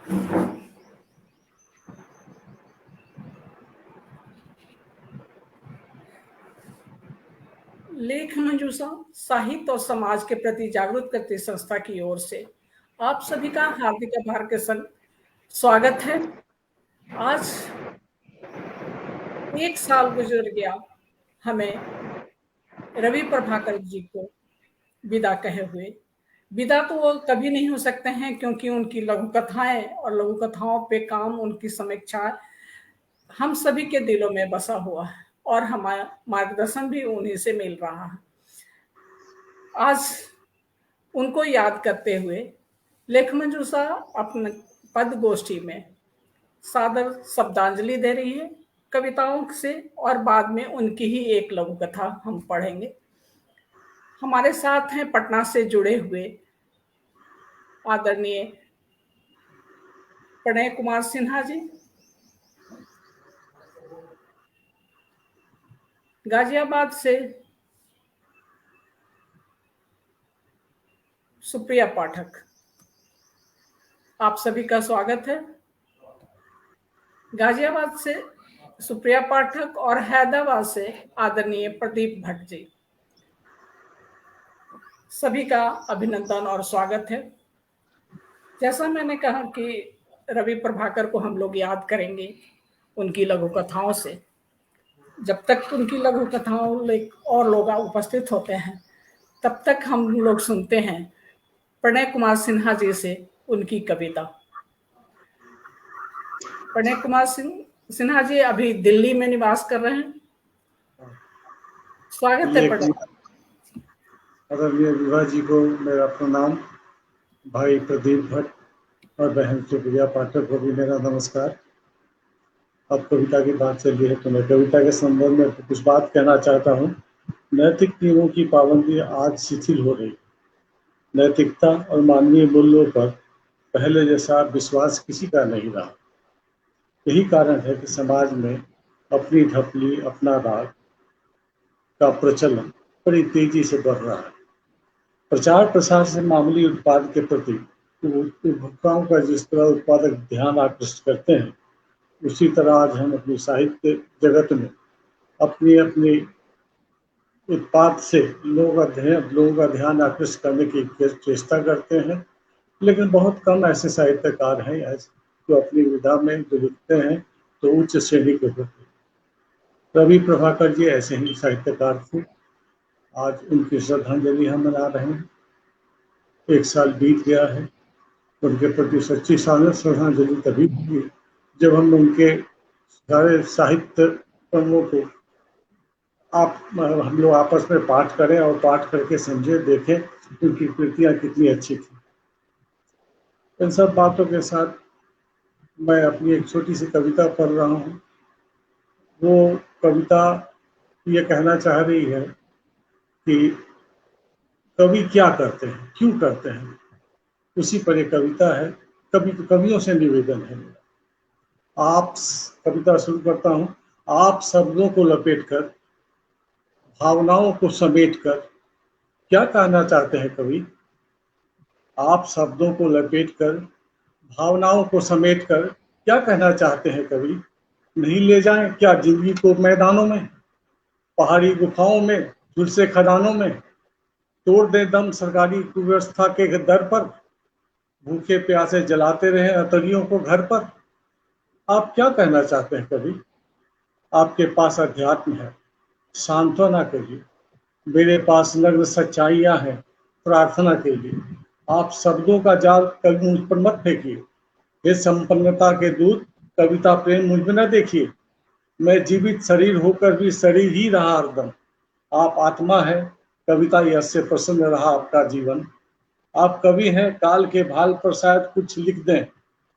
लेख मंजूषा साहित्य और समाज के प्रति जागरूक करती संस्था की ओर से आप सभी का हार्दिक आभार के संग स्वागत है। आज 1 साल गुजर गया हमें रवि प्रभाकर जी को विदा कहे हुए। विदा तो वो कभी नहीं हो सकते हैं, क्योंकि उनकी लघु कथाएं और लघु कथाओं पे काम, उनकी समीक्षा हम सभी के दिलों में बसा हुआ है और हमारा मार्गदर्शन भी उन्हीं से मिल रहा है। आज उनको याद करते हुए लेख मंजूषा अपने पद गोष्ठी में सादर शब्दांजलि दे रही है कविताओं से, और बाद में उनकी ही एक लघु कथा हम पढ़ेंगे। हमारे साथ हैं पटना से जुड़े हुए आदरणीय प्रणय कुमार सिन्हा जी, गाजियाबाद से सुप्रिया पाठक, आप सभी का स्वागत है। गाजियाबाद से सुप्रिया पाठक और हैदराबाद से आदरणीय प्रदीप भट्ट जी, सभी का अभिनंदन और स्वागत है। जैसा मैंने कहा कि रवि प्रभाकर को हम लोग याद करेंगे उनकी लघु कथाओं से। जब तक उनकी लघु कथाओं और लोग उपस्थित होते हैं, तब तक हम लोग सुनते हैं प्रणय कुमार सिन्हा जी से उनकी कविता। प्रणय कुमार सिन्हा जी अभी दिल्ली में निवास कर रहे हैं। स्वागत है प्रणय। आदरणीय विभा जी को मेरा प्रणाम, भाई प्रदीप भट्ट और बहन सुप्रिया पाठक को भी मेरा नमस्कार। अब कविता की बात चली है तो मैं कविता के संबंध में कुछ बात कहना चाहता हूँ। नैतिक नियमों की पाबंदी आज शिथिल हो रही। नैतिकता और मानवीय मूल्यों पर पहले जैसा विश्वास किसी का नहीं रहा। यही कारण है कि समाज में अपनी ढपली, अपना राग का प्रचलन बड़ी तेजी से बढ़ रहा है। प्रचार प्रसार से मामूली उत्पाद के प्रति उपभोक्ताओं का जिस तरह उत्पादक ध्यान आकृष्ट करते हैं, उसी तरह आज हम अपनी साहित्य जगत में अपनी अपनी उत्पाद से लोगों का ध्यान आकृष्ट करने की चेष्टा करते हैं। लेकिन बहुत कम ऐसे साहित्यकार हैं जो अपनी विधा में जो लिखते हैं तो उच्च श्रेणी के होते हैं। रवि प्रभाकर जी ऐसे ही साहित्यकार थे। आज उनकी श्रद्धांजलि हम मना रहे हैं। 1 साल बीत गया है। उनके प्रति सच्ची श्रद्धांजलि तभी होगी जब हम उनके सारे साहित्य कर्मों को हम लोग आपस में पाठ करें और पाठ करके समझे, देखें उनकी कृतियाँ कितनी अच्छी थी। इन सब बातों के साथ मैं अपनी एक छोटी सी कविता पढ़ रहा हूँ। वो कविता ये कहना चाह रही है कि कवि क्या करते हैं, क्यों करते हैं, उसी पर एक कविता है। कवियों से निवेदन है मेरा। कविता शुरू करता हूँ। आप शब्दों को लपेटकर, भावनाओं को समेटकर क्या कहना चाहते हैं कवि? आप शब्दों को लपेटकर, भावनाओं को समेटकर क्या कहना चाहते हैं कवि? नहीं ले जाएं क्या जिंदगी को मैदानों में, पहाड़ी गुफाओं में, झुलसे खदानों में, तोड़ दे दम सरकारी कुव्यवस्था के दर पर, भूखे प्यासे जलाते रहे अतरियों को घर पर। आप क्या कहना चाहते हैं कवि? आपके पास अध्यात्म है, सांत्वना के लिए। मेरे पास नग्न सच्चाइयाँ हैं, प्रार्थना के लिए। आप शब्दों का जाल कभी मुझ पर मत फेंकिए। ये संपन्नता के दूत कविता प्रेम मुझ में न देखिए। मैं जीवित शरीर होकर भी शरीर ही रहा हरदम। आप आत्मा है, कविता यश से प्रसन्न रहा आपका जीवन। आप कवि हैं, काल के भाल पर शायद कुछ लिख दें।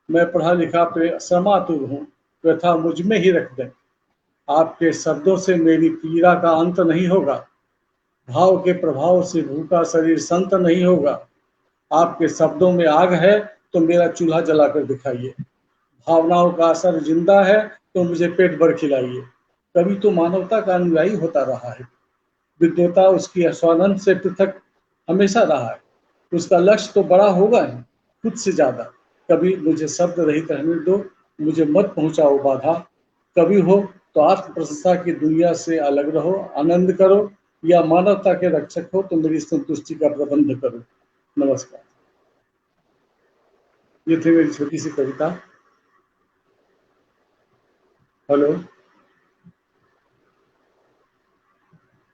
मैं पढ़ा लिखा पे समातुर हूँ, व्यथा मुझ में ही रख दें। आपके शब्दों से मेरी पीड़ा का अंत नहीं होगा। भाव के प्रभाव से भूखा शरीर संत नहीं होगा। आपके शब्दों में आग है तो मेरा चूल्हा जलाकर दिखाइए। भावनाओं का असर जिंदा है तो मुझे पेट भर खिलाइए। कवि तो मानवता का अनुयायी होता रहा है। विद्वता उसकी स्वानंद से पृथक हमेशा रहा है। उसका लक्ष्य तो बड़ा होगा ही, खुद से ज्यादा। कभी मुझे शब्द रहित रहने दो, मुझे मत पहुंचाओ बाधा। कभी हो तो आत्म प्रशंसा की दुनिया से अलग रहो, आनंद करो, या मानवता के रक्षक हो तो मेरी संतुष्टि का प्रबंध करो। नमस्कार। ये थी मेरी छोटी सी कविता। हेलो,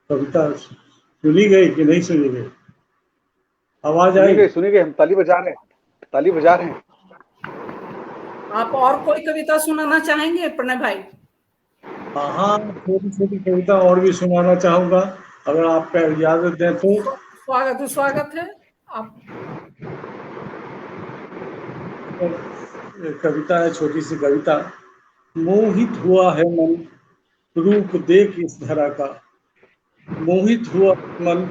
कविता सुनी गई कि नहीं सुनी गई? आवाज आई? सुनी गई, हम ताली बजा रहे हैं, ताली बजा रहे हैं। आप और कोई कविता सुनाना चाहेंगे प्रणय भाई? हाँ, छोटी छोटी कविता और भी सुनाना चाहूंगा, अगर आप इजाजत दें तो। स्वागत है। आप कविता है, छोटी सी कविता। मोहित हुआ है मन रूप देख इस धरा का, मोहित हुआ मन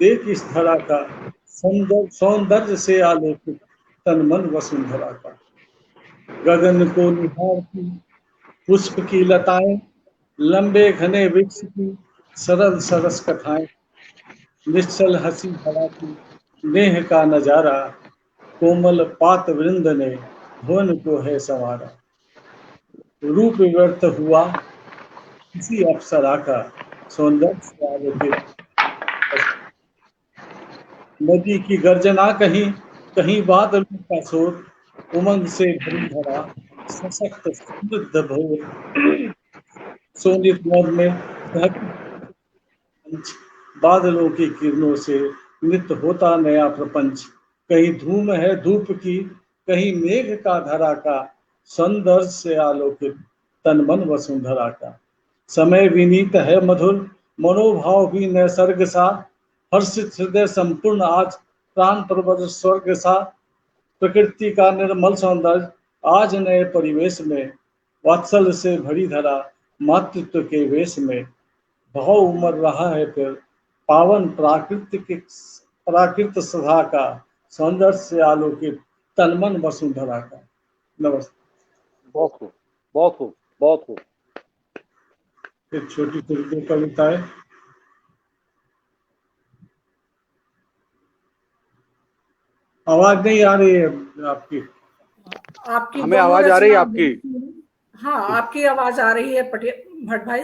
देख इस धरा का, सौंदर्य से आलोकित तन मन वसुंधरा का। गगन को निहारती पुष्प की लताएं, लंबे घने वृक्ष की सरल सरस कथाएं, निश्चल हंसी हवा की नेह का नजारा, कोमल पात वृंद ने भुवन को है संवारा। रूप व्यर्थ हुआ किसी अप्सरा का, सौंदर्य से आलोकित नदी की गर्जना कहीं, कहीं बादलों का शोर, उमंग से भरी धरा सशक्त समृद्ध भोर, सोनित मद में बादलों की किरणों से नित्य होता नया प्रपंच। कहीं धूम है धूप की, कहीं मेघ का धरा का, सौंदर्य से आलोकित तन मन वसुंधरा का। समय विनीत है मधुर, मनोभाव भी नैसर्ग सा, हर्षित हृदय संपूर्ण आज प्राण प्रबल स्वर्ग सा। प्रकृति का निर्मल सौंदर्य आज नए परिवेश में, वात्सल्य से भरी धरा मातृत्व के वेश में। भाव उमड़ रहा है फिर पावन प्राकृत सभा का, सौंदर्य से आलोकित तन मन वसुंधरा का। नमस्ते। बहुत खूब, बहुत खूब, बहुत खूब। एक छोटी छोटी कविताएं। आवाज नहीं आ रही है आपकी? आपकी हमें आवाज आ रही है आपकी। हाँ, आपकी आवाज आ रही है भट्ट भाई।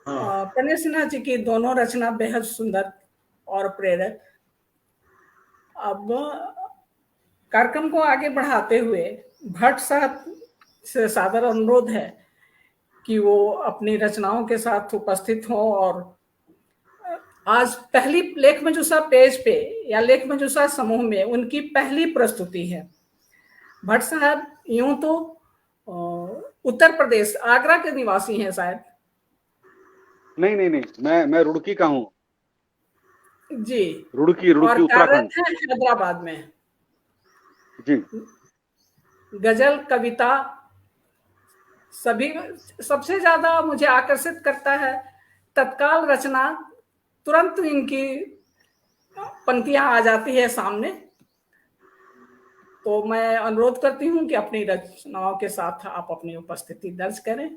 हाँ। प्रणय सिन्हा जी की दोनों रचना बेहद सुंदर और प्रेरक। अब कार्यक्रम को आगे बढ़ाते हुए भट्ट साहब से सादर अनुरोध है कि वो अपनी रचनाओं के साथ उपस्थित हों, और आज पहली लेख मंजूषा पेज पे या लेख मंजूषा समूह में उनकी पहली प्रस्तुति है। भट्ट साहब यूं तो उत्तर प्रदेश आगरा के निवासी हैं शायद। नहीं, मैं रुड़की का हूँ जी। रुड़की और उत्तराखंड है हैदराबाद में। जी। गजल कविता सभी, सबसे ज्यादा मुझे आकर्षित करता है तत्काल रचना, तुरंत इनकी पंक्तियां आ जाती है सामने। तो मैं अनुरोध करती हूं कि अपनी रचनाओं के साथ आप अपनी उपस्थिति दर्ज करें।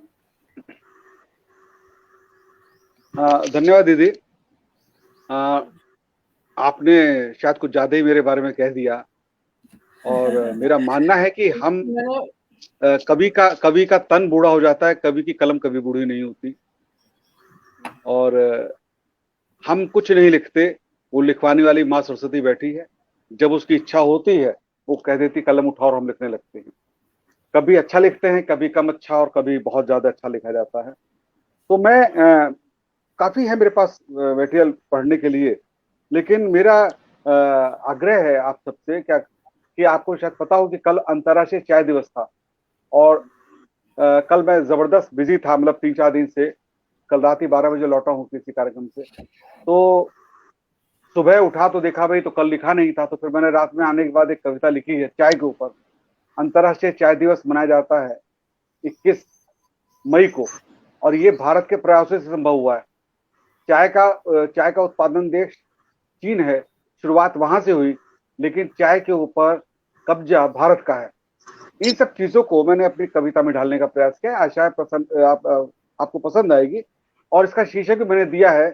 धन्यवाद दीदी। आपने शायद कुछ ज्यादा ही मेरे बारे में कह दिया, और मेरा मानना है कि हम कवि का तन बूढ़ा हो जाता है, कवि की कलम कभी बूढ़ी नहीं होती। और हम कुछ नहीं लिखते, वो लिखवाने वाली माँ सरस्वती बैठी है। जब उसकी इच्छा होती है वो कह देती कलम उठाओ और हम लिखने लगते हैं। कभी अच्छा लिखते हैं, कभी कम अच्छा, और कभी बहुत ज्यादा अच्छा लिखा जाता है। तो मैं काफी है मेरे पास मटेरियल पढ़ने के लिए, लेकिन मेरा आग्रह है आप सबसे क्या कि आपको शायद पता हो कि कल अंतर्राष्ट्रीय चाय दिवस था, और कल मैं जबरदस्त बिजी था, मतलब 3-4 दिन से। कल रात ही 12 बजे लौटा हूँ किसी कार्यक्रम से। तो सुबह उठा तो देखा भाई तो कल लिखा नहीं था, तो फिर मैंने रात में आने के बाद एक कविता लिखी है चाय के ऊपर। अंतर्राष्ट्रीय चाय दिवस मनाया जाता है 21 मई को, और ये भारत के प्रयासों से संभव हुआ है। चाय का उत्पादन देश चीन है, शुरुआत वहां से हुई, लेकिन चाय के ऊपर कब्जा भारत का है। इन सब चीजों को मैंने अपनी कविता में ढालने का प्रयास किया। आशा है आपको पसंद आएगी। और इसका शीर्षक भी मैंने दिया है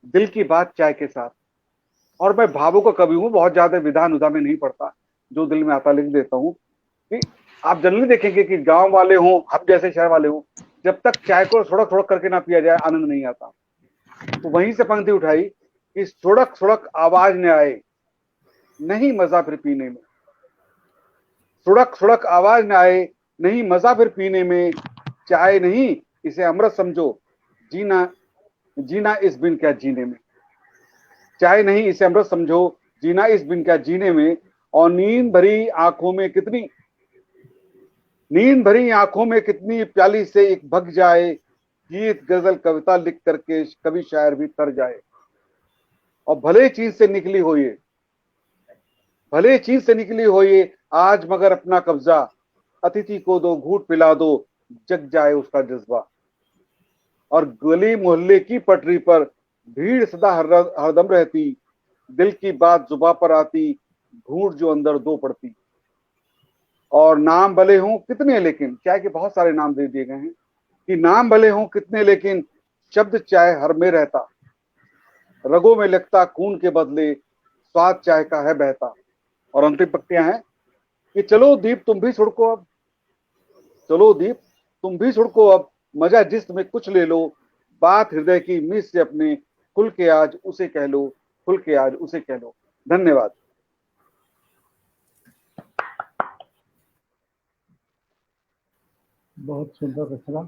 दिल की बात चाय के साथ। और मैं भावुक कवि हूँ, बहुत ज्यादा विधान उदा में नहीं पढ़ता, जो दिल में आता लिख देता हूँ। कि आप जनरली देखेंगे कि गांव वाले हों, हम जैसे शहर वाले हों, जब तक चाय को सुड़क सुड़क करके ना पिया जाए आनंद नहीं आता। तो वहीं से पंक्ति उठाई कि सुड़क सुड़क आवाज न आए, नहीं मजा फिर पीने में। सुड़क सुड़क आवाज न आए, नहीं मजा फिर पीने में। चाय नहीं इसे अमृत समझो, जीना जीना इस बिन क्या जीने में। चाय नहीं इसे अमृत समझो, जीना इस बिन क्या जीने में। और नींद भरी आंखों में कितनी प्याली से एक भग जाए। गीत गजल कविता लिख करके कभी शायर भी तर जाए। और भले चीज से निकली हो ये आज मगर अपना कब्जा। अतिथि को दो घूंट पिला दो, जग जाए उसका जज्बा। और गली मोहल्ले की पटरी पर भीड़ सदा हरदम रहती। दिल की बात जुबां पर आती, घूंट जो अंदर दो पड़ती। और नाम भले हों कितने लेकिन, चाय के बहुत सारे नाम दे दिए गए हैं कि नाम भले हों कितने लेकिन, शब्द चाय हर में रहता। रगों में लगता खून के बदले, स्वाद चाय का है बहता। और अंतिम पंक्तियां हैं कि चलो दीप तुम भी सुड़को अब, चलो दीप तुम भी सुड़को अब। मजा जिस्म में कुछ ले लो, बात हृदय की मीत से अपने, खुल के आज उसे कह लो, खुल के आज उसे कह लो। धन्यवाद। बहुत सुंदर रचना।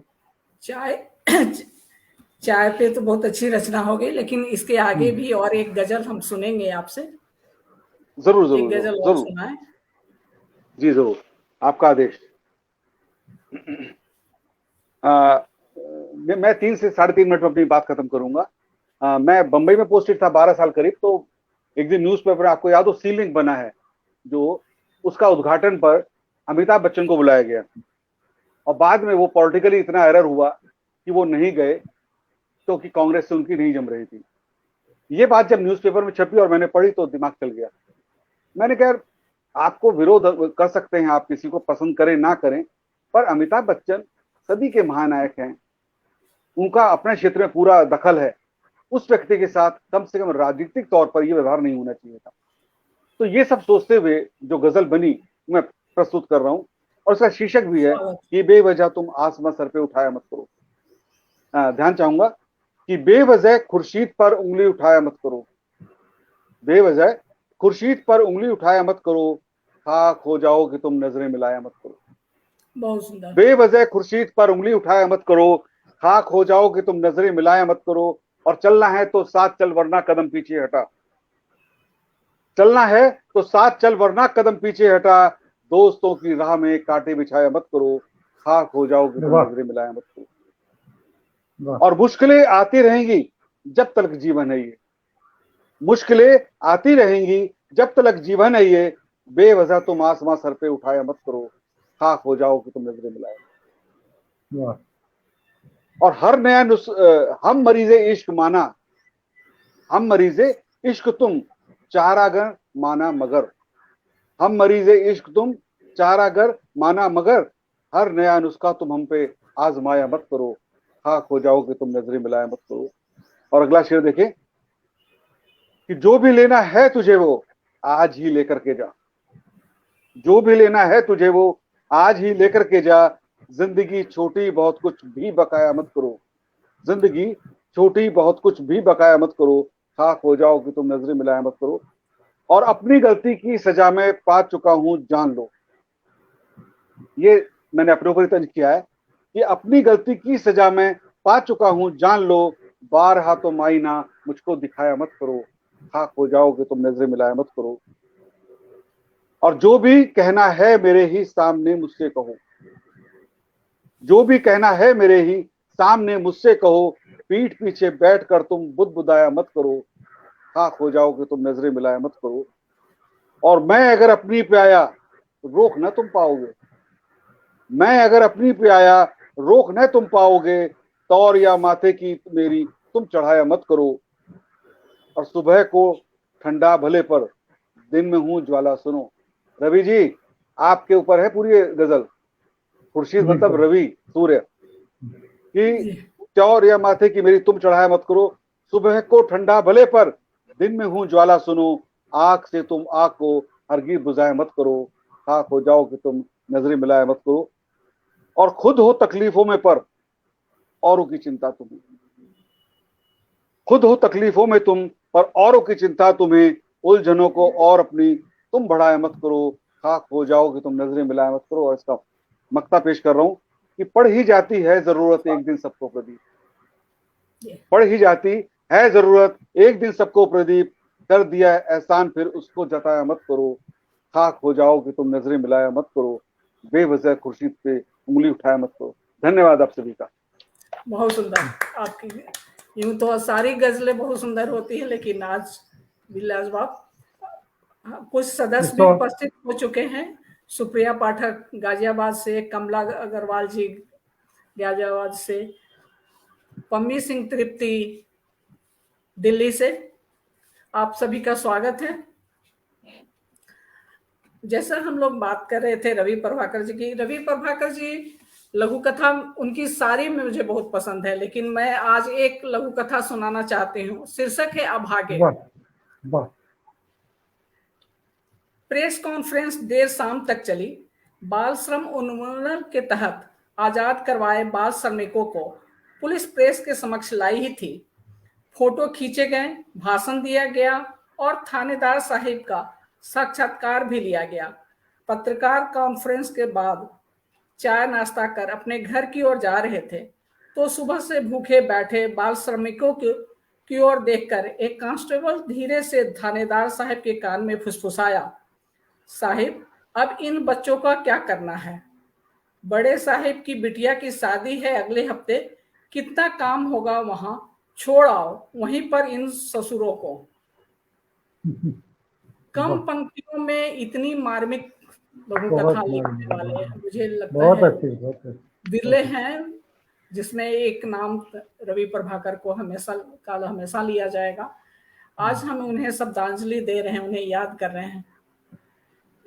चाय पे तो बहुत अच्छी रचना हो गई, लेकिन इसके आगे भी और एक गजल हम सुनेंगे आपसे। जरूर जरूर एक गजल और जरूर सुनाएं। जी जरूर, आपका आदेश। मैं 3 से 3.5 मिनट में अपनी बात खत्म करूंगा। मैं बंबई में पोस्टेड था 12 साल करीब। तो एक दिन न्यूज़पेपर, आपको याद हो सीलिंग बना है जो, उसका उद्घाटन पर अमिताभ बच्चन को बुलाया गया। और बाद में वो पॉलिटिकली इतना एरर हुआ कि वो नहीं गए, तो कि कांग्रेस से उनकी नहीं जम रही थी। ये बात जब न्यूज़पेपर में छपी और मैंने पढ़ी तो दिमाग चल गया। मैंने कहा आपको विरोध कर सकते हैं, आप किसी को पसंद करें ना करें, पर अमिताभ बच्चन सदी के महानायक हैं, उनका अपने क्षेत्र में पूरा दखल है। उस व्यक्ति के साथ कम से कम राजनीतिक तौर पर यह व्यवहार नहीं होना चाहिए था। तो ये सब सोचते हुए जो गजल बनी मैं प्रस्तुत कर रहा हूं। और उसका शीर्षक भी है कि बेवजह तुम आसमां सर पे उठाया मत करो। ध्यान चाहूंगा कि बेवजह खुर्शीद पर उंगली उठाया मत करो, बेवजह खुर्शीद पर उंगली उठाया मत करो। खाक हो जाओ कि तुम नजरें मिलाया मत करो। बहुत सुंदर। बेवजह खुर्शीद पर उंगली उठाया मत करो, खाक हो जाओ कि तुम नजरें मिलाया मत करो। और चलना है तो साथ चल वरना कदम पीछे हटा, चलना है तो साथ चल वरना कदम पीछे हटा। दोस्तों की राह में कांटे बिछाया मत करो, खाक हो जाओ कि तुम नजरें मिलाया मत करो। और मुश्किलें आती रहेंगी जब तक जीवन है ये, मुश्किलें आती रहेंगी जब तक जीवन है ये। बेवजह तुम आसमां सर पे उठाया मत करो, खाक हो जाओ कि तुम नजरें मिलाया। और हर नया हम मरीजे इश्क माना, हम मरीजे इश्क तुम चारागर माना मगर, हम मरीजे इश्क तुम चारागर माना मगर। हर नया नुस्खा तुम हम पे आजमाया मत करो, खाक हो जाओ कि तुम नजरें मिलाया मत करो। और अगला शेर देखें कि जो भी लेना है तुझे वो आज ही लेकर के जा, जो भी लेना है तुझे वो आज ही लेकर के जा। जिंदगी छोटी बहुत कुछ भी बकाया मत करो, जिंदगी छोटी बहुत कुछ भी बकाया मत करो। खाक हो जाओ कि तुम नजरें मिलाया मत करो। और अपनी गलती की सजा मैं पा चुका हूं जान लो, ये मैंने अपने ऊपर तंज किया है कि अपनी गलती की सजा मैं पा चुका हूं जान लो। बारहा तो मायना मुझको दिखाया मत करो, खाक हो जाओ कि तुम नजरें मिलाया मत करो। और जो भी कहना है मेरे ही सामने मुझसे कहो, जो भी कहना है मेरे ही सामने मुझसे कहो। पीठ पीछे बैठ कर तुम बुदबुदाया मत करो, खाक हो जाओ कि तुम नजरें मिलाया मत करो। और मैं अगर अपनी पे आया रोक न तुम पाओगे, मैं अगर अपनी पे आया रोक न तुम पाओगे। तौर या माथे की मेरी तुम चढ़ाया मत करो। और सुबह को ठंडा भले पर दिन में हूं ज्वाला सुनो। रवि जी आपके ऊपर है पूरी गजल। खुर्शीद मतलब रवि सूर्य कि चौर या माथे की मेरी तुम चढ़ाया मत करो। सुबह को ठंडा भले पर दिन में हूं ज्वाला सुनो। आंख से तुम आंख को हरगिज बुझाए मत करो, खाक हो जाओ कि तुम नजरें मिलाए मत करो, और खुद हो तकलीफों में पर औरों की चिंता तुम्हें, खुद हो तकलीफों में तुम पर औरों की चिंता तुम्हें, उलझनों को और अपनी तुम बढ़ाए मत करो, खाक हो जाओ कि तुम नजरें मिलाए मत करो। और इसका मक्ता पेश कर रहा हूं कि पड़ ही जाती है जरूरत एक दिन सबको प्रदीप, पड़ ही जाती है जरूरत एक दिन सबको प्रदीप, कर दिया एहसान फिर उसको जताया मत करो, खाक हो जाओ कि तुम नजरें मिलाया मत करो, बेवजह खुर्शीद पे उंगली उठाया मत करो। धन्यवाद आप सभी का। बहुत सुंदर आपकी। यूं तो सारी गजलें बहुत सुंदर होती है, लेकिन आज बिलाजवाब। कुछ सदस्य भी उपस्थित हो चुके हैं। सुप्रिया पाठक गाजियाबाद से, कमला अग्रवाल जी गाजियाबाद से, पम्मी सिंह तृप्ति दिल्ली से, आप सभी का स्वागत है। जैसा हम लोग बात कर रहे थे रवि प्रभाकर जी की, रवि प्रभाकर जी लघु कथा उनकी सारी में मुझे बहुत पसंद है, लेकिन मैं आज एक लघु कथा सुनाना चाहती हूँ। शीर्षक है अभागे। प्रेस कॉन्फ्रेंस देर शाम तक चली। बाल श्रम उन्मूलन के तहत आजाद करवाए बाल श्रमिकों को पुलिस प्रेस के समक्ष लाई ही थी। फोटो खींचे गए, भाषण दिया गया और थानेदार साहिब का साक्षात्कार भी लिया गया। पत्रकार कॉन्फ्रेंस के बाद चाय नाश्ता कर अपने घर की ओर जा रहे थे तो सुबह से भूखे बैठे बाल श्रमिकों की ओर देखकर एक कांस्टेबल धीरे से थानेदार साहब के कान में फुसफुसाया, साहिब अब इन बच्चों का क्या करना है? बड़े साहिब की बिटिया की शादी है अगले हफ्ते, कितना काम होगा वहां, छोड़ आओ वहीं पर इन ससुरों को। कम पंक्तियों में इतनी मार्मिक लघु कथा लिखने वाले मुझे लगता है बिरले हैं, जिसमें एक नाम रवि प्रभाकर को हमेशा लिया जाएगा। आज हम उन्हें श्रद्धांजलि दे रहे हैं, उन्हें याद कर रहे हैं।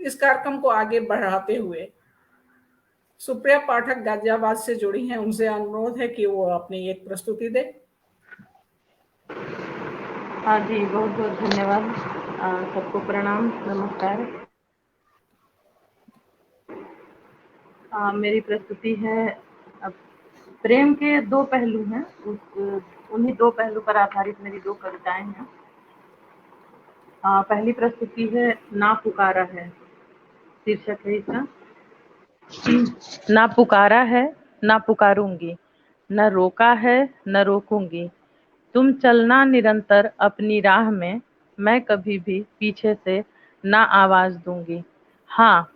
इस कार्यक्रम को आगे बढ़ाते हुए सुप्रिया पाठक गाजियाबाद से जुड़ी हैं, उनसे अनुरोध है कि वो अपनी एक प्रस्तुति दे। हाँ जी, बहुत बहुत धन्यवाद। सबको प्रणाम, नमस्कार। मेरी प्रस्तुति है, प्रेम के दो पहलू हैं, उन्हीं दो पहलू पर आधारित मेरी दो कविताएं हैं। पहली प्रस्तुति है ना पुकारा है, शीर्षक है इसका। ना पुकारा है ना पुकारूंगी, न रोका है न रोकूंगी, तुम चलना निरंतर अपनी राह में, मैं कभी भी पीछे से ना आवाज दूंगी। हाँ,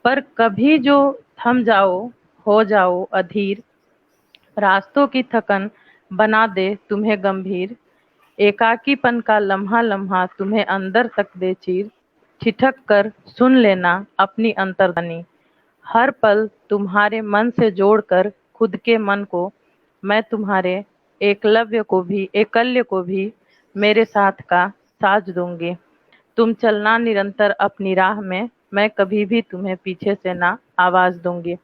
पर कभी जो थम जाओ, हो जाओ अधीर, रास्तों की थकन बना दे तुम्हें गंभीर, एकाकीपन का लम्हा लम्हा तुम्हें अंदर तक दे चीर, ठिठक कर सुन लेना अपनी अंतर्ध्वनि, हर पल तुम्हारे मन से जोड़कर खुद के मन को, मैं तुम्हारे एकल्य को भी मेरे साथ का साज दूंगी। तुम चलना निरंतर अपनी राह में, मैं कभी भी तुम्हें पीछे से ना आवाज दूंगी।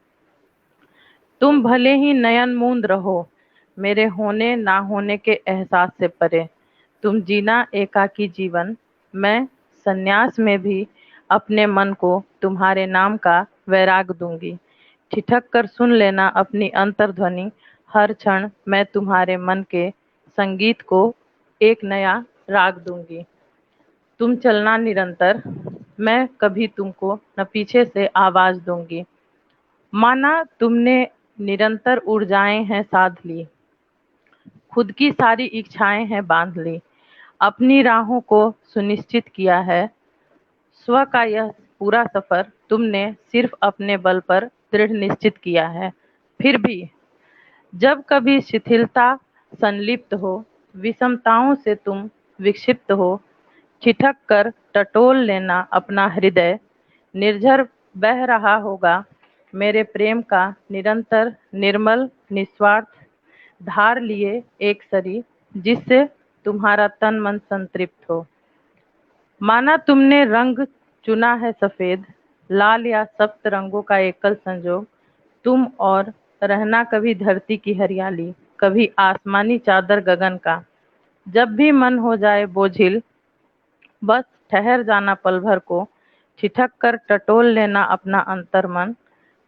तुम भले ही नयन मूंद रहो, मेरे होने ना होने के एहसास से परे, तुम जीना एकाकी जीवन, मैं संन्यास में भी अपने मन को तुम्हारे नाम का वैराग दूंगी। ठिठक कर सुन लेना अपनी अंतर्ध्वनि, हर क्षण मैं तुम्हारे मन के संगीत को एक नया राग दूंगी। तुम चलना निरंतर, मैं कभी तुमको न पीछे से आवाज दूंगी। माना तुमने निरंतर ऊर्जाएं हैं साध ली, खुद की सारी इच्छाएं हैं बांध ली, अपनी राहों को सुनिश्चित किया है, स्व का यह पूरा सफर तुमने सिर्फ अपने बल पर दृढ़ निश्चित किया है। फिर भी जब कभी शिथिलता संलिप्त हो, विषमताओं से तुम विक्षिप्त हो, ठिठक कर टटोल लेना अपना हृदय, निर्झर बह रहा होगा मेरे प्रेम का निरंतर निर्मल निस्वार्थ धार लिए एक सरी, जिससे तुम्हारा तन मन संतृप्त हो। माना तुमने रंग चुना है सफेद, लाल या सप्त रंगों का एकल संजोग, तुम और रहना कभी धरती की हरियाली, कभी आसमानी चादर गगन का, जब भी मन हो जाए बोझिल, बस ठहर जाना पल भर को, ठिठक कर टटोल लेना अपना अंतर्मन,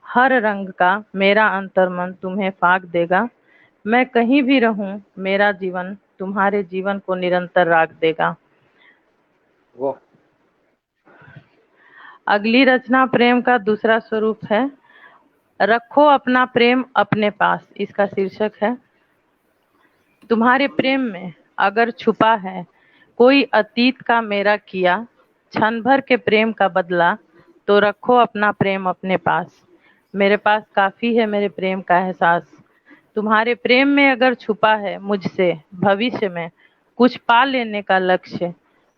हर रंग का मेरा अंतर्मन तुम्हें फाक देगा। मैं कहीं भी रहूं मेरा जीवन तुम्हारे जीवन को निरंतर राग देगा। वाह, अगली रचना प्रेम का दूसरा स्वरूप है, रखो अपना प्रेम अपने पास। इसका शीर्षक है, तुम्हारे प्रेम में अगर छुपा है कोई अतीत का मेरा किया, क्षण भर के प्रेम का बदला, तो रखो अपना प्रेम अपने पास। मेरे पास काफी है मेरे प्रेम का एहसास। तुम्हारे प्रेम में अगर छुपा है मुझसे भविष्य में कुछ पा लेने का लक्ष्य,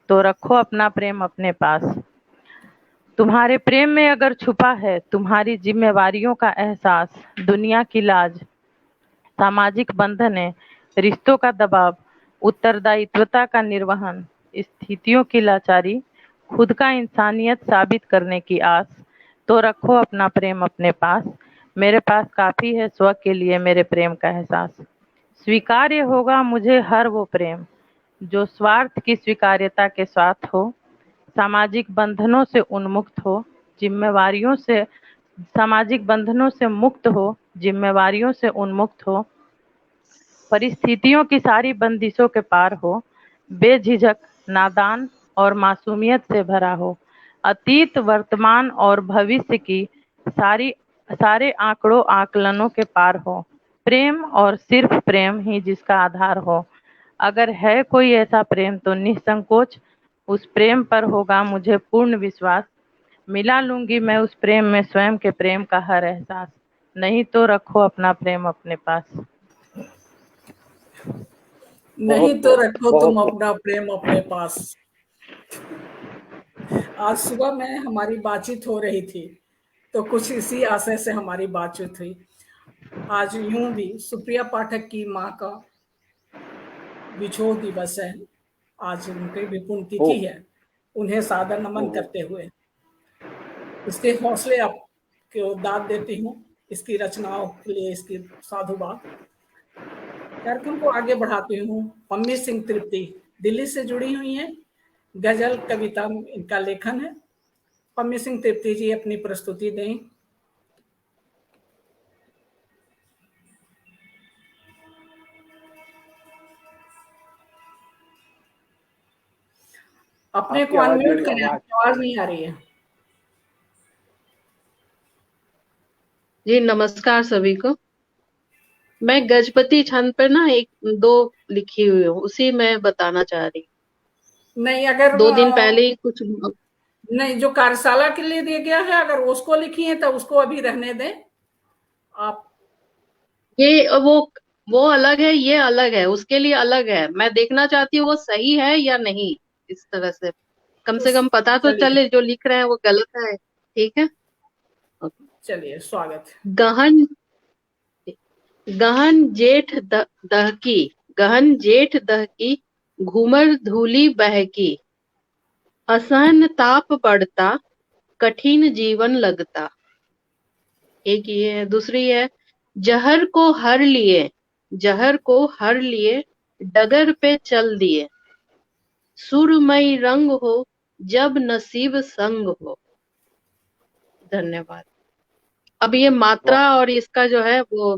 तो रखो अपना प्रेम अपने पास। तुम्हारे प्रेम में अगर छुपा है तुम्हारी जिम्मेवारियों का एहसास, दुनिया की लाज, सामाजिक बंधनें, रिश्तों का दबाव, उत्तरदायित्वता का निर्वहन, स्थितियों की लाचारी, खुद का इंसानियत साबित करने की आस, तो रखो अपना प्रेम अपने पास। मेरे पास काफी है स्व के लिए मेरे प्रेम का एहसास। स्वीकार्य होगा मुझे हर वो प्रेम जो स्वार्थ की स्वीकार्यता के साथ हो, सामाजिक बंधनों से उन्मुक्त हो, जिम्मेवारियों से सामाजिक बंधनों से मुक्त हो, जिम्मेवारियों से उन्मुक्त हो, परिस्थितियों की सारी बंदिशों के पार हो, बेझिझक, नादान और मासूमियत से भरा हो, अतीत, वर्तमान और भविष्य की सारे आंकड़ों आकलनों के पार हो, प्रेम और सिर्फ प्रेम ही जिसका आधार हो। अगर है कोई ऐसा प्रेम तो निसंकोच उस प्रेम पर होगा मुझे पूर्ण विश्वास। मिला लूंगी मैं उस प्रेम में स्वयं के प्रेम का हर एहसास। नहीं तो रखो अपना प्रेम अपने पास। नहीं तो रखो तुम बहुत अपना प्रेम अपने पास। आज सुबह में हमारी बातचीत हो रही थी तो कुछ इसी आशय से हमारी बातचीत हुई। आज यूं भी सुप्रिया पाठक की मां का बिछोह दिवस है, आज उनकी भी पुण्यतिथि है। उन्हें सादर नमन करते हुए इसके हौसले आपको दाद देती हूँ, इसकी रचनाओं के लिए इसकी साधुवाद। कार्यक्रम को आगे बढ़ाती हूँ। पम्मी सिंह तृप्ति दिल्ली से जुड़ी हुई हैं, गजल कविता इनका लेखन है। पम्मी सिंह तृप्ति जी अपनी प्रस्तुति दें। अपने को अनम्यूट करें, आवाज नहीं आ रही है। जी नमस्कार सभी को। मैं गजपति छंद पर ना एक दो लिखी हुई हूँ, उसी में बताना चाह रही हूँ। नहीं, अगर 2 दिन पहले ही कुछ नहीं, जो कार्यशाला के लिए दिया गया है अगर उसको लिखी है तो उसको अभी रहने दें आप। ये वो अलग है, ये अलग है, उसके लिए अलग है। मैं देखना चाहती हूँ वो सही है या नहीं, इस तरह से कम से कम पता तो चले जो लिख रहे हैं वो गलत है। ठीक है, चलिए स्वागत। गहन गहन जेठ दहकी, गहन जेठ दहकी, घूमर धूली बहकी, असहन ताप बढ़ता, कठिन जीवन लगता। एक ये है। दूसरी है, जहर को हर लिए, जहर को हर लिए, डगर पे चल दिए, सुरमई रंग हो जब नसीब संग हो। धन्यवाद। अब ये मात्रा और इसका जो है वो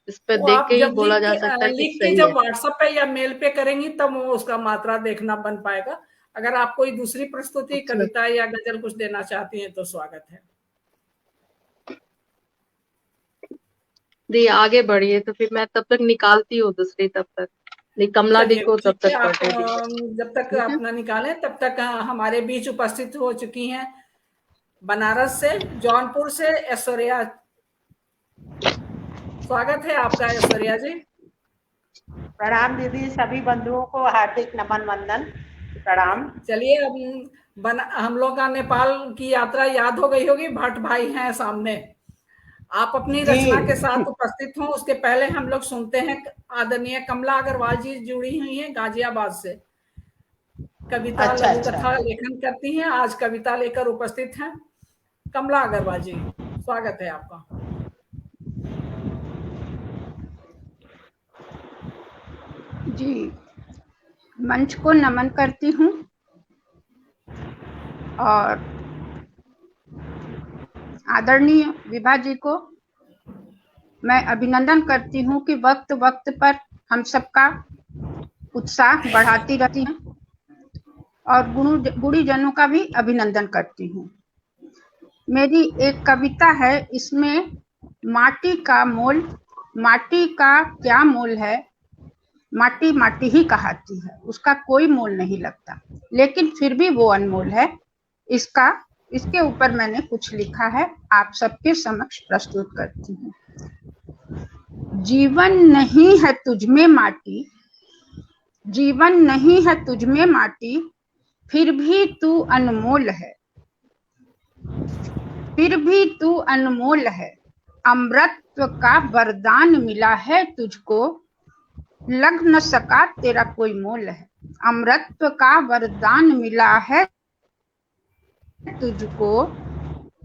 इस पे देख के ही बोला जा सकता है कि सही है। जब व्हाट्सएप पे या मेल पे करेंगी तब वो उसका मात्रा देखना बन पाएगा। अगर आप कोई दूसरी प्रस्तुति, कविता या गजल कुछ देना चाहती हैं तो स्वागत है। दी आगे बढ़िए, तो फिर मैं तब तक निकालती हूँ दूसरी, तब तक कमला दी को तब तक पढ़ने दीजिए। जब तक अपना निकालें तब तक हमारे बीच उपस्थित हो चुकी हैं बनारस से, जौनपुर से ऐश्वर्या। स्वागत है आपका ऐश्वर्या जी। प्रणाम दीदी, सभी बंधुओं को हार्दिक नमन वंदन प्रणाम। चलिए अब हम लोग का नेपाल की यात्रा याद हो गई होगी, भट्ट भाई हैं सामने, आप अपनी रचना के साथ उपस्थित हों। उसके पहले हम लोग सुनते हैं आदरणीय कमला अग्रवाल जी जुड़ी हुई हैं गाजियाबाद से, कविता लघु कथा लेखन करती हैं, आज कविता लेकर उपस्थित हैं। कमला अग्रवाल जी, स्वागत है आपका। जी, मंच को नमन करती हूँ और आदरणीय विभा जी को मैं अभिनंदन करती हूँ कि वक्त वक्त पर हम सबका उत्साह बढ़ाती रहती हैं, और गुणीजनों का भी अभिनंदन करती हूँ। मेरी एक कविता है, इसमें माटी का मोल, माटी का क्या मोल है, माटी माटी ही कहती है, उसका कोई मोल नहीं लगता, लेकिन फिर भी वो अनमोल है। इसके ऊपर मैंने कुछ लिखा है, आप सबके समक्ष प्रस्तुत करती हूँ। जीवन नहीं है तुझमें माटी, जीवन नहीं है तुझमें माटी, फिर भी तू अनमोल है, फिर भी तू अनमोल है। अमृतत्व का वरदान मिला है तुझको, लग न सका तेरा कोई मोल है। अमृतत्व का वरदान मिला है तुझको,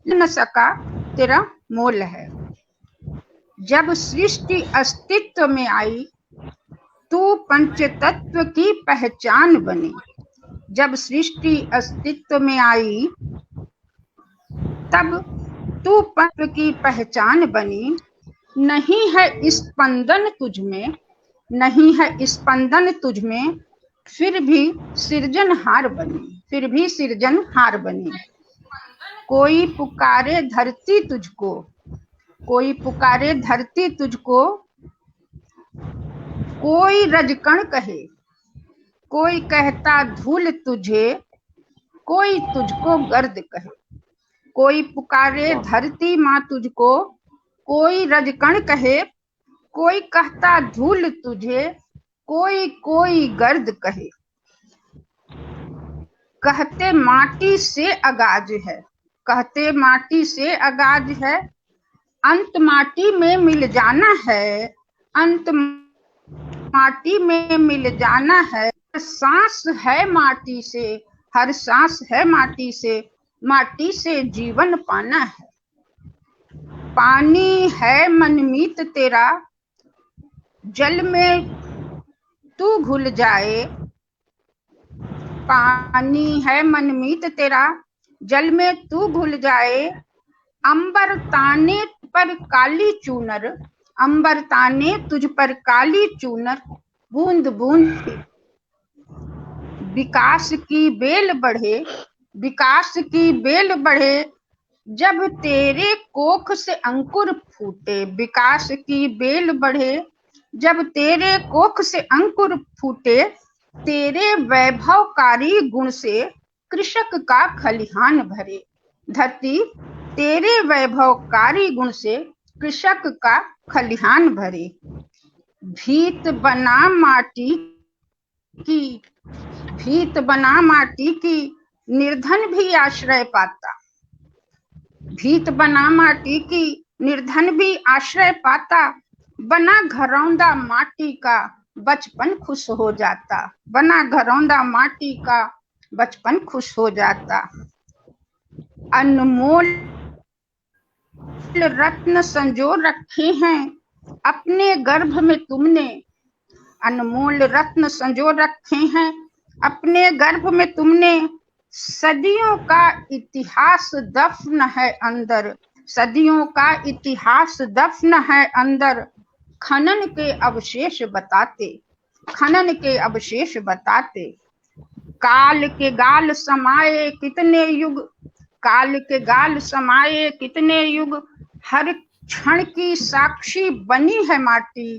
लग न सका तेरा मोल है। जब सृष्टि अस्तित्व में आई, तू पंचतत्व की पहचान बनी। जब सृष्टि अस्तित्व में आई, तब तू पंच की पहचान बनी। नहीं है स्पंदन तुझमें, नहीं है स्पंदन तुझमें, फिर भी सृजनहार बनी, फिर भी सृजनहार बनी। कोई पुकारे धरती तुझको, कोई पुकारे धरती तुझको, कोई रजकण कहे, कोई कहता धूल तुझे, कोई तुझको गर्द कहे। कोई पुकारे धरती माँ तुझको, कोई रजकण कहे, कोई कहता धूल तुझे, कोई कोई गर्द कहे। कहते माटी से आगाज है, कहते माटी से आगाज है, अंत माटी में मिल जाना है, अंत माटी में मिल जाना है। हर सांस है माटी से, हर सांस है माटी से, माटी से जीवन पाना है। पानी है मनमीत तेरा, जल में तू घुल जाए। पानी है मनमीत तेरा, जल में तू घुल जाए। अंबर ताने पर काली चूनर, अंबर ताने तुझ पर काली चूनर, बूंद बूंद विकास की बेल बढ़े, विकास की बेल बढ़े। जब तेरे कोख से अंकुर फूटे, विकास की बेल बढ़े। जब तेरे कोख से अंकुर फूटे, तेरे वैभवकारी गुण से कृषक का खलिहान भरे। धरती तेरे वैभवकारी गुण से कृषक का खलिहान भरे। भीत बना माटी की, भीत बना माटी की, निर्धन भी आश्रय पाता। भीत बना माटी की, निर्धन भी आश्रय पाता। बना घरौंदा माटी का, बचपन खुश हो जाता। बना घरौंदा माटी का, बचपन खुश हो जाता। अनमोल रत्न संजो रखे हैं अपने गर्भ में तुमने, अनमोल रत्न संजो रखे हैं अपने गर्भ में तुमने। सदियों का इतिहास दफन है अंदर, सदियों का इतिहास दफन है अंदर। खनन के अवशेष बताते, खनन के अवशेष बताते। काल के गाल समाये कितने युग, काल के गाल समाये कितने युग। हर क्षण की साक्षी बनी है माटी,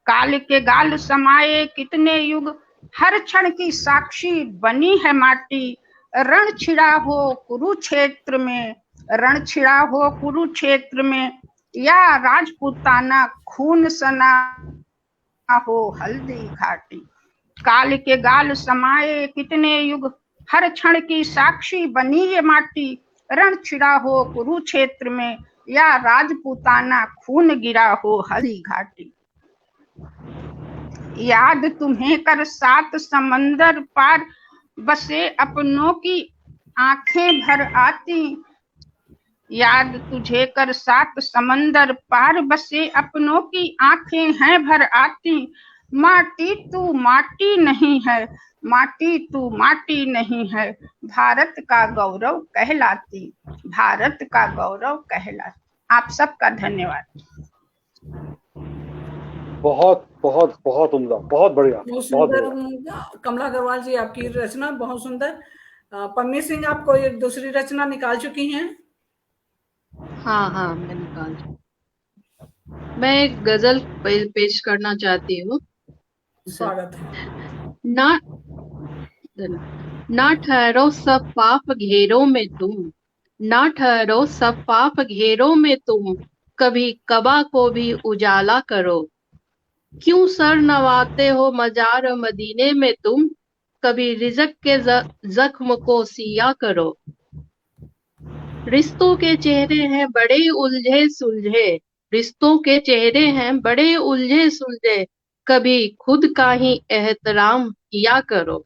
काल के गाल समाये कितने युग। हर क्षण की साक्षी बनी है माटी। रण छिड़ा हो कुरुक्षेत्र में, रण छिड़ा हो कुरुक्षेत्र में, या राजपूताना खून सना हो हल्दी घाटी। काल के गाल समाये कितने युग, हर क्षण की साक्षी बनी ये माटी। रण छिड़ा हो कुरुक्षेत्र में, या राजपूताना खून गिरा हो हल्दी घाटी। याद तुम्हें कर 7 समंदर पार बसे अपनों की आंखें भर आती। याद तुझे कर 7 समंदर पार बसे अपनों की आंखें हैं भर आती। माटी तू माटी नहीं है, माटी तू माटी नहीं है, भारत का गौरव कहलाती, भारत का गौरव कहलाती। आप सबका धन्यवाद। बहुत बहुत बहुत उम्दा, बहुत बढ़िया, बहुत बहुत सुंदर। बढ़िया। कमला अग्रवाल जी, आपकी रचना बहुत सुंदर। पम्मी सिंह, आप कोई दूसरी रचना निकाल चुकी हैं? हाँ, मैं निकाल चुकी। मैं एक गजल पेश करना चाहती हूँ। स्वागत है। ना ना ठहरो सब पाप घेरों में तुम, ना ठहरो सब पाप घेरों में तुम, कभी कबा को भी उजाला करो। क्यों सर नवाते हो मजार मदीने में तुम, कभी रिज़्क के जख्म को सिया करो। रिश्तों के चेहरे हैं बड़े उलझे सुलझे, रिश्तों के चेहरे हैं बड़े उलझे सुलझे, कभी खुद का ही एहतराम किया करो।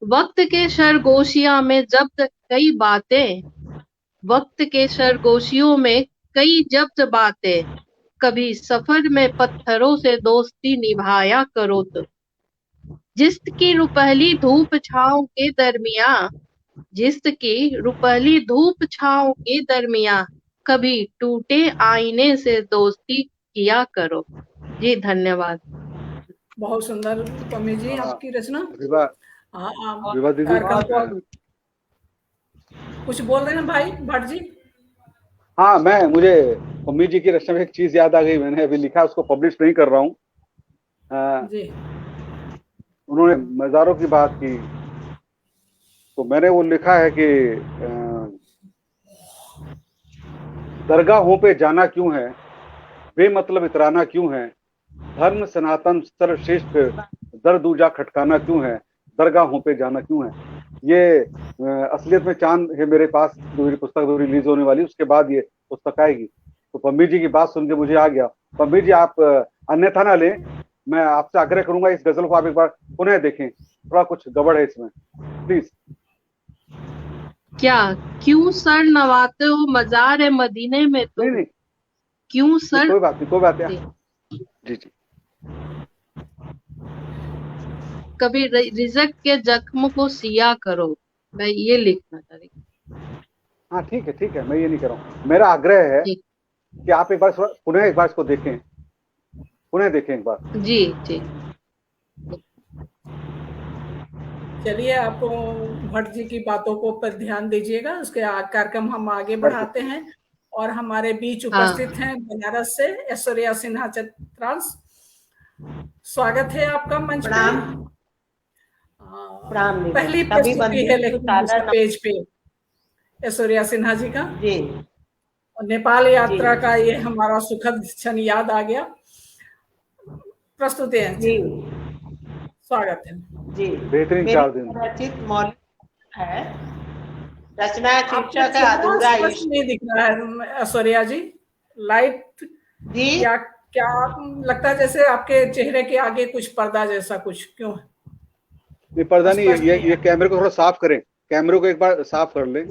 वक्त के सरगोशिया में जब्त कई बातें, वक्त के सरगोशियों में कई जब्त बातें, कभी सफर में पत्थरों से दोस्ती निभाया करो। तो जिसकी रुपहली धूप छांव के दरमियां, जिसकी रुपहली धूप छांव के दरमियां, कभी टूटे आईने से दोस्ती किया करो। जी धन्यवाद। बहुत सुंदर पम्मी जी आपकी रचना। विभा दीदी, कुछ बोल रहे हैं भाई भट्ट जी? हाँ, मुझे पम्मी जी की रचना में एक चीज याद आ गई, मैंने अभी लिखा, उसको पब्लिश नहीं कर रहा हूँ। उन्होंने मज़ारों की बात की, तो मैंने वो लिखा है कि दरगाहों पे जाना क्यों है, बेमतलब इतराना क्यों है, धर्म सनातन सर्वश्रेष्ठ दर दूजा खटकाना क्यों है, दरगाहों पे जाना क्यों है। ये असलियत में चांद है मेरे पास, मेरी पुस्तक रिलीज होने वाली, उसके बाद ये पुस्तक आएगी। तो पम्मी जी की बात सुन के मुझे आ गया। पम्मी जी, आप अन्यथा ना लें, मैं आपसे आग्रह करूंगा इस गजल को आप एक बार पुनः देखें, थोड़ा कुछ गड़बड़ है इसमें, प्लीज। क्या क्यों सर नवाते हो मजार मदीने में तुम? नहीं, क्यों सर? कोई बात नहीं। जी। कभी रिज़्क के जख्म को सिया करो, मैं ये लिखना चाह रही हूँ। हाँ, ठीक है, मैं ये नहीं कर रहा हूँ। मेरा आग्रह है कि आप एक बार पुनः एक बार इसको देखें, पुनः देखें एक बार। जी। चलिए, आप भट्ट जी की बातों को पर ध्यान दीजिएगा। उसके कार्यक्रम हम आगे बढ़ाते हैं और हमारे बीच उपस्थित हैं बनारस से ऐश्वर्या सिन्हा चित्रांश। स्वागत है आपका मंच पे। पहली प्रस्तुति है लेकिन पेज पे ऐश्वर्या सिन्हा जी का। जी। नेपाल यात्रा का ये हमारा सुखद क्षण याद आ गया। प्रस्तुति है जी, स्वागत है जी। बेहतरीन 4 दिन रचित मौलिक है, रचना शीर्षक है अधूरा इश्क। नहीं दिख रहा है ऐश्वर्या जी, लाइट जी। क्या लगता है जैसे आपके चेहरे के आगे कुछ पर्दा जैसा कुछ, क्यों? नहीं, पर्दा नहीं, ये कैमरे को थोड़ा साफ करें, कैमरे को एक बार साफ कर लें।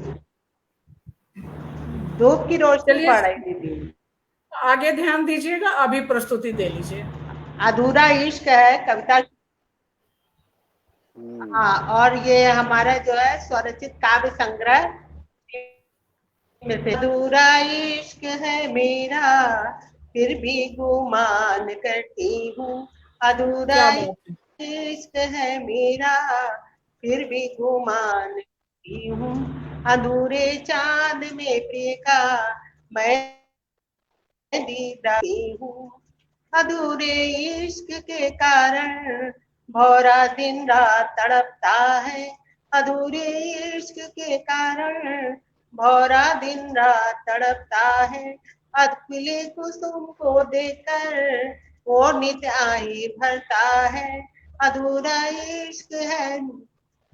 धूप की रोशनी पड़ रही थी। आगे ध्यान दीजिएगा, अभी प्रस्तुति दे लीजिए। अधूरा इश्क है कविता। हाँ, और ये हमारा जो है स्वरचित काव्य संग्रह में से। अधूरा इश्क है मेरा फिर भी गुमान करती हूँ, अधूरा इश्क है मेरा फिर भी गुमान करती हूँ, अधूरे चांद में प्रिय का मैं दीदार हूँ, अधूरे इश्क के कारण भौरा दिन रात तड़पता है, अधूरे इश्क के कारण भौरा दिन रात तड़पता है, अधखिले कुसुम को देखकर वो नित आही भरता है, अधूरा इश्क है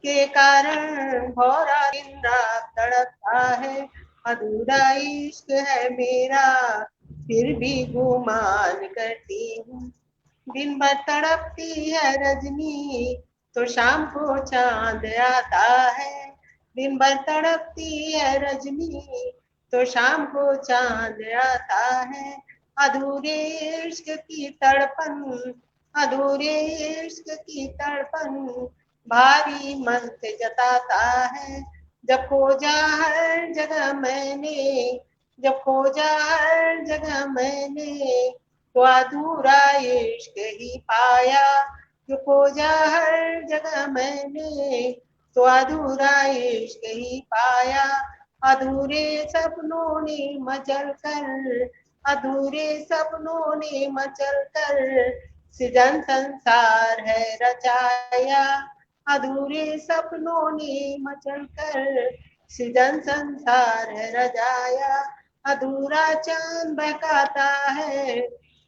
के कारण भौरा दिन रात तड़पता है, अधूरा इश्क है मेरा फिर भी गुमान करती हूँ, दिन भर तड़पती है रजनी तो शाम को चांद आता है, दिन भर तड़पती है रजनी तो शाम को चांद आता है, अधूरे इश्क की तड़पन अधूरे इश्क की तड़पन भारी मन से जताता है। जब खोजा हर जगह मैंने, जब खोजा हर जगह मैंने, तो अधूरा इश्क ही पाया। जो खोजा हर जगह मैंने, तो अधूरा इश्क ही पाया। अधूरे सपनों ने मचल कर, अधूरे सपनों ने मचल कर, सृजन संसार है रचाया। अधूरे सपनों ने मचल कर, सृजन संसार है रचाया। अधूरा चांद बहकाता है,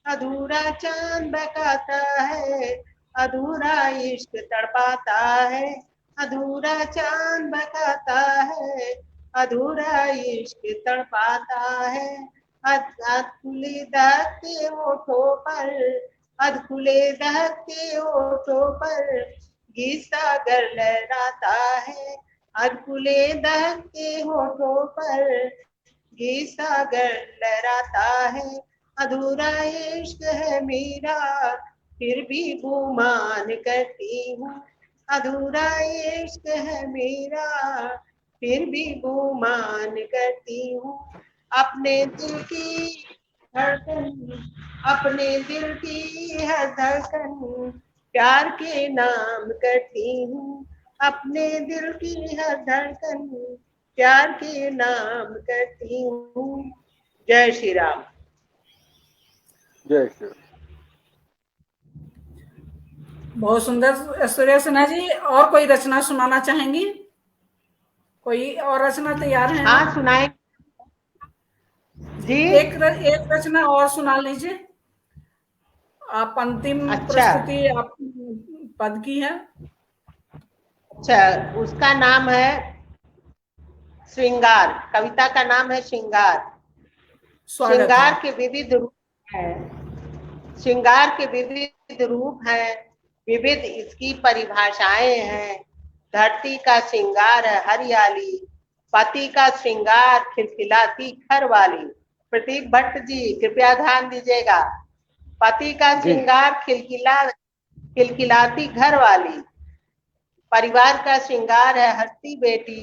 अधूरा चांद बहकाता है, अधूरा इश्क तड़पाता है। अधूरा चांद बहकाता है, अधूरा इश्क तड़पाता है। खुले दहकते होठों पर, खुले दहकते होठों पर गीत सागर लहराता है। खुले दहकते होठों पर गीत सागर लहराता है। अधूरा इश्क है मेरा, फिर भी गुमान करती हूँ। अधूरा इश्क है मेरा, फिर भी गुमान करती हूँ। अपने दिल की धड़कन, अपने दिल की हर धड़कन प्यार के नाम करती हूँ। अपने दिल की हर धड़कन प्यार के नाम करती हूँ। जय श्री राम। जय श्री राम। बहुत सुंदर ऐश्वर्या सिन्हा जी। और कोई रचना सुनाना चाहेंगी? कोई और रचना तैयार है? हाँ सुनाए जी। एक रचना और सुना लीजिए। आप अंतिम प्रस्तुति आप पद की है। अच्छा, उसका नाम है श्रृंगार। कविता का नाम है श्रृंगार। श्रृंगार के विविध रूप है, श्रृंगार के विविध रूप है, विविध इसकी परिभाषाएं हैं। धरती का श्रृंगार है हरियाली, पति का श्रृंगार खिलखिलाती घर वाली। प्रदीप भट्ट जी कृपया ध्यान दीजिएगा। पति का श्रृंगार खिलखिलाती घर वाली, परिवार का श्रृंगार है हंसती बेटी,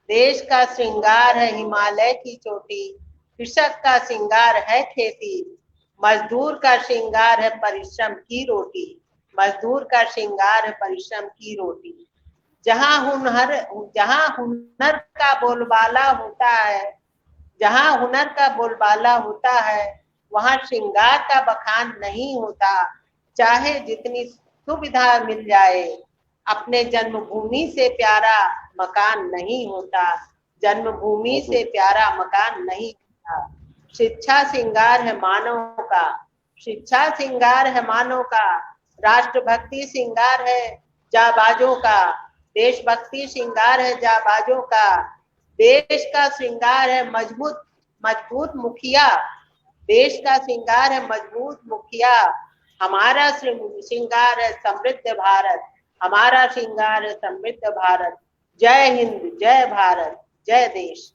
देश का श्रृंगार है हिमालय की चोटी, कृषक का श्रृंगार है खेती, मजदूर का श्रृंगार है परिश्रम की रोटी, मजदूर का श्रृंगार है परिश्रम की रोटी। जहां हुनर का बोलबाला होता है, जहां हुनर का बोलबाला होता है, वहां श्रृंगार का बखान नहीं होता। चाहे जितनी सुविधा मिल जाए, अपने जन्मभूमि से प्यारा मकान नहीं होता। जन्मभूमि से प्यारा मकान नहीं होता। शिक्षा श्रृंगार है मानव का, शिक्षा श्रृंगार है मानव का, राष्ट्रभक्ति श्रृंगार है जाबाजों का, देशभक्ति श्रृंगार है जाबाजों का, देश का श्रृंगार है मजबूत मुखिया, देश का श्रृंगार है मजबूत मुखिया। हमारा श्रृंगार है समृद्ध भारत, हमारा श्रृंगार है समृद्ध भारत। जय हिंद, जय भारत, जय देश।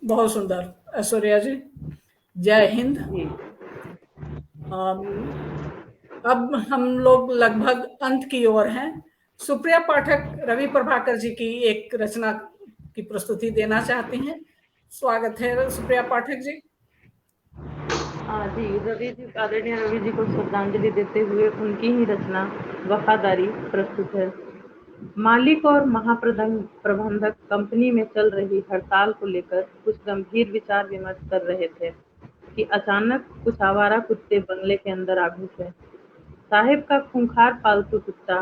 बहुत सुंदर ऐश्वर्या जी, जय हिंद। अब हम लोग लगभग अंत की ओर हैं। सुप्रिया पाठक रवि प्रभाकर जी की एक रचना की प्रस्तुति देना चाहती हैं। स्वागत है सुप्रिया पाठक जी। जी, आदरणीय रवि जी को श्रद्धांजलि देते हुए उनकी ही रचना वफादारी प्रस्तुत है। मालिक और महाप्रबंधक कंपनी में चल रही हड़ताल को लेकर कुछ गंभीर विचार विमर्श कर रहे थे कि अचानक कुछ आवारा कुत्ते बंगले के अंदर आ घुसे। साहिब का खूंखार पालतू कुत्ता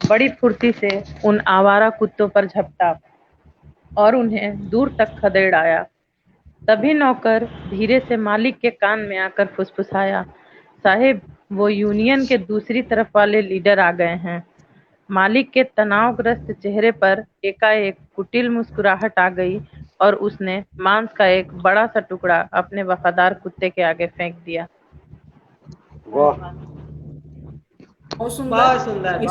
बड़ी फुर्ती से उन आवारा कुत्तों पर झपटा और उन्हें दूर तक खदेड़ आया। तभी नौकर धीरे से मालिक के कान में आकर फुसफुसाया, साहिब वो यूनियन के दूसरी तरफ वाले लीडर आ गए हैं। मालिक के तनावग्रस्त चेहरे पर एकाएक कुटिल मुस्कुराहट आ गई और उसने मांस का एक बड़ा सा टुकड़ा अपने वफादार कुत्ते के आगे फेंक दिया। बहुत सुंदर।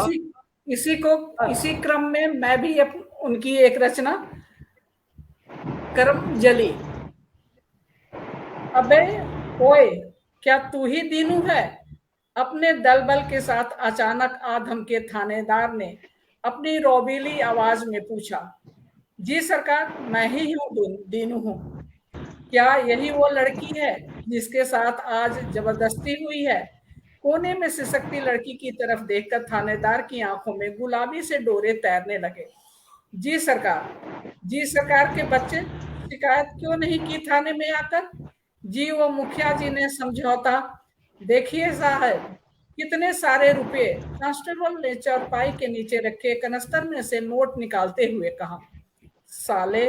इसी क्रम में मैं भी उनकी एक रचना कर्म जली। अबे ओए क्या तू ही दीनू है, अपने दल बल के साथ अचानक आ धमके थानेदार ने अपनी रोबीली आवाज में पूछा, जी सरकार, मैं ही हूँ दीनू हूँ। क्या यही वो लड़की है जिसके साथ आज जबरदस्ती हुई है? कोने में सिसकती लड़की की तरफ देखकर थानेदार की आंखों में गुलाबी से डोरे तैरने लगे। जी सरकार के बच्चे, शिकायत क्यों नहीं की थाने में आकर? जी वो मुखिया जी ने समझौता। देखिए साहब, कितने सारे रुपए। कांस्टेबल ने चौपाई के नीचे रखे कनस्तर में से नोट निकालते हुए कहा। साले,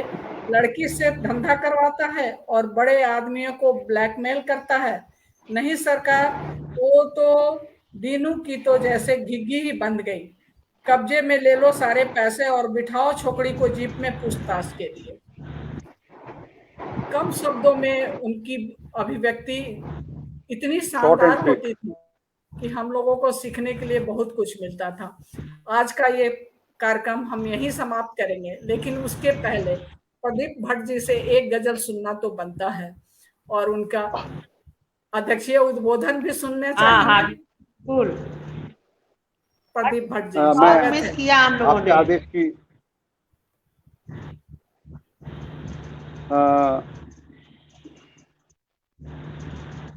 लड़की से धंधा करवाता है और बड़े आदमियों को ब्लैकमेल करता है। नहीं सरकार, वो तो दीनू की तो जैसे घिग्गी ही बंध गई। कब्जे में ले लो सारे पैसे और बिठाओ छोकरी को जीप में पूछताछ के लिए। कम शब्दों में उनकी अभिव्यक्ति इतनी शानदार होती थी कि हम लोगों को सीखने के लिए बहुत कुछ मिलता था। आज का ये कार्यक्रम हम यहीं समाप्त करेंगे, लेकिन उसके पहले प्रदीप भट्ट जी से एक गजल सुनना तो बनता है और उनका अध्यक्षीय उद्बोधन भी सुनने चाहिए। प्रदीप भट्ट जी, स्वागत है। किया हम लोगों ने आदेश की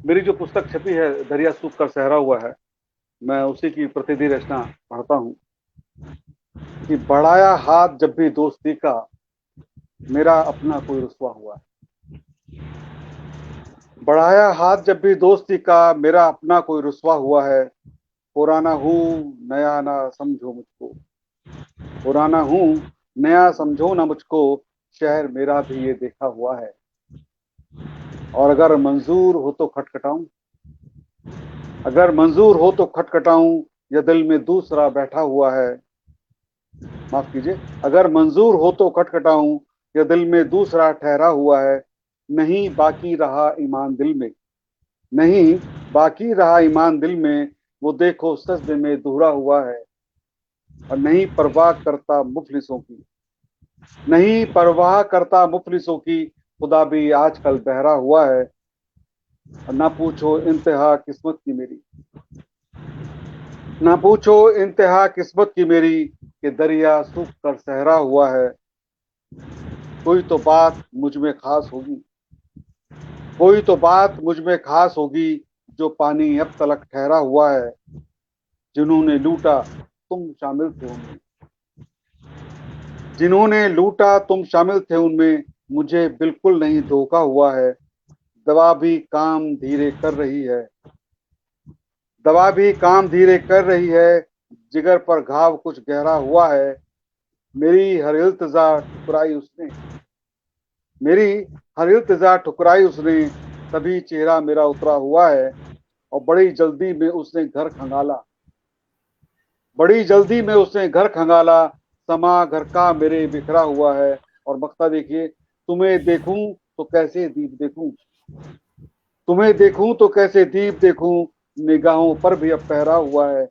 मेरी जो पुस्तक छपी है दरिया सूख कर सहरा हुआ है, मैं उसी की प्रतिदिन रचना पढ़ता हूँ कि बढ़ाया हाथ जब भी दोस्ती का, मेरा अपना कोई रुसवा हुआ है। बढ़ाया हाथ जब भी दोस्ती का, मेरा अपना कोई रुसवा हुआ है। पुराना हूँ नया ना समझो मुझको, पुराना हूँ नया समझो ना मुझको, शहर मेरा भी ये देखा हुआ है। और अगर मंजूर हो तो खटखटाऊं, अगर मंजूर हो तो खटखटाऊं, या दिल में दूसरा बैठा हुआ है। माफ कीजिए, अगर मंजूर हो तो खटखटाऊं, या दिल में दूसरा ठहरा हुआ है। नहीं बाकी रहा ईमान दिल में, नहीं बाकी रहा ईमान दिल में, वो देखो सजदे में दोहरा हुआ है। और नहीं परवाह करता मुफलिसों की, नहीं परवाह करता मुफलिसों की, खुदा भी आजकल बहरा हुआ है। ना पूछो इंतहा किस्मत की मेरी, ना पूछो इंतहा किस्मत की मेरी, कि दरिया सूख कर सहरा हुआ है। कोई तो बात मुझ में खास होगी, कोई तो बात मुझ में खास होगी, जो पानी अब तलक ठहरा हुआ है। जिन्होंने लूटा तुम शामिल थे उनमें, जिन्होंने लूटा तुम शामिल थे उनमें, मुझे बिल्कुल नहीं धोखा हुआ है। दवा भी काम धीरे कर रही है, दवा भी काम धीरे कर रही है, जिगर पर घाव कुछ गहरा हुआ है। मेरी हर इल्तिजा ठुकराई उसने, मेरी हर इल्तिजा ठुकराई उसने, तभी चेहरा मेरा उतरा हुआ है। और बड़ी जल्दी में उसने घर खंगाला, बड़ी जल्दी में उसने घर खंगाला, समा घर का मेरे बिखरा हुआ है। और मक्ता देखिए, तुम्हें देखूं तो कैसे दीप देखूं, तुम्हें देखूं तो कैसे दीप देखूं, निगाहों पर भी अब पहरा हुआ है।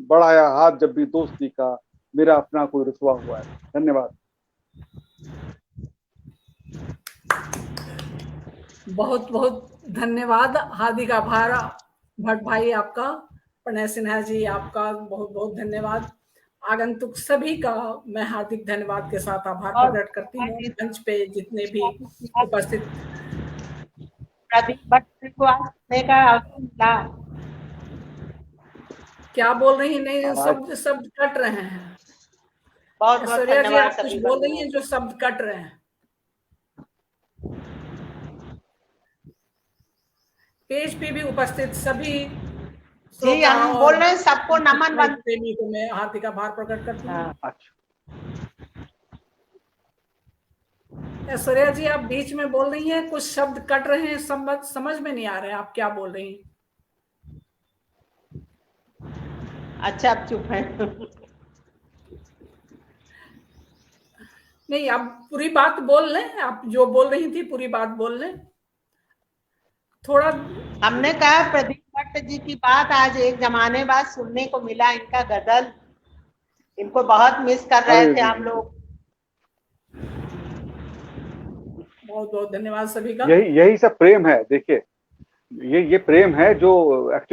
बढ़ाया हाथ जब भी दोस्ती का, मेरा अपना कोई रुसवा हुआ है। धन्यवाद। बहुत बहुत धन्यवाद हार्दिक आभार भट्ट भाई आपका, प्रणय सिन्हा जी आपका बहुत बहुत धन्यवाद। आगंतुक सभी का मैं हार्दिक धन्यवाद के साथ आभार प्रकट करती हूँ। मंच पे जितने भी उपस्थित प्रदीप भट्ट को आने का अवसर मिला। क्या बोल रही नहीं, शब्द कट रहे हैं। बहुत बहुत धन्यवाद। आप कुछ बोल रही हैं जो शब्द कट रहे हैं। पेज पे भी उपस्थित सभी जी हम बोल रहे हैं, सबको नमन प्रेमी को मैं हार्दिक आभार प्रकट करती हूँ। ऐश्वर्या जी, आप बीच में बोल रही हैं, कुछ शब्द कट रहे हैं, समझ में नहीं आ रहे हैं आप क्या बोल रही हैं। अच्छा आप चुप है। नहीं, आप पूरी बात बोल लें, आप जो बोल रही थी पूरी बात बोल लें। थोड़ा हमने कहा प्रदीप भट्ट जी की बात आज एक जमाने बाद सुनने को मिला, इनका गजल, इनको बहुत मिस कर रहे थे हम लोग। बहुत बहुत धन्यवाद सभी का। यही सब प्रेम है। देखिए, ये प्रेम है जो एक्चुअली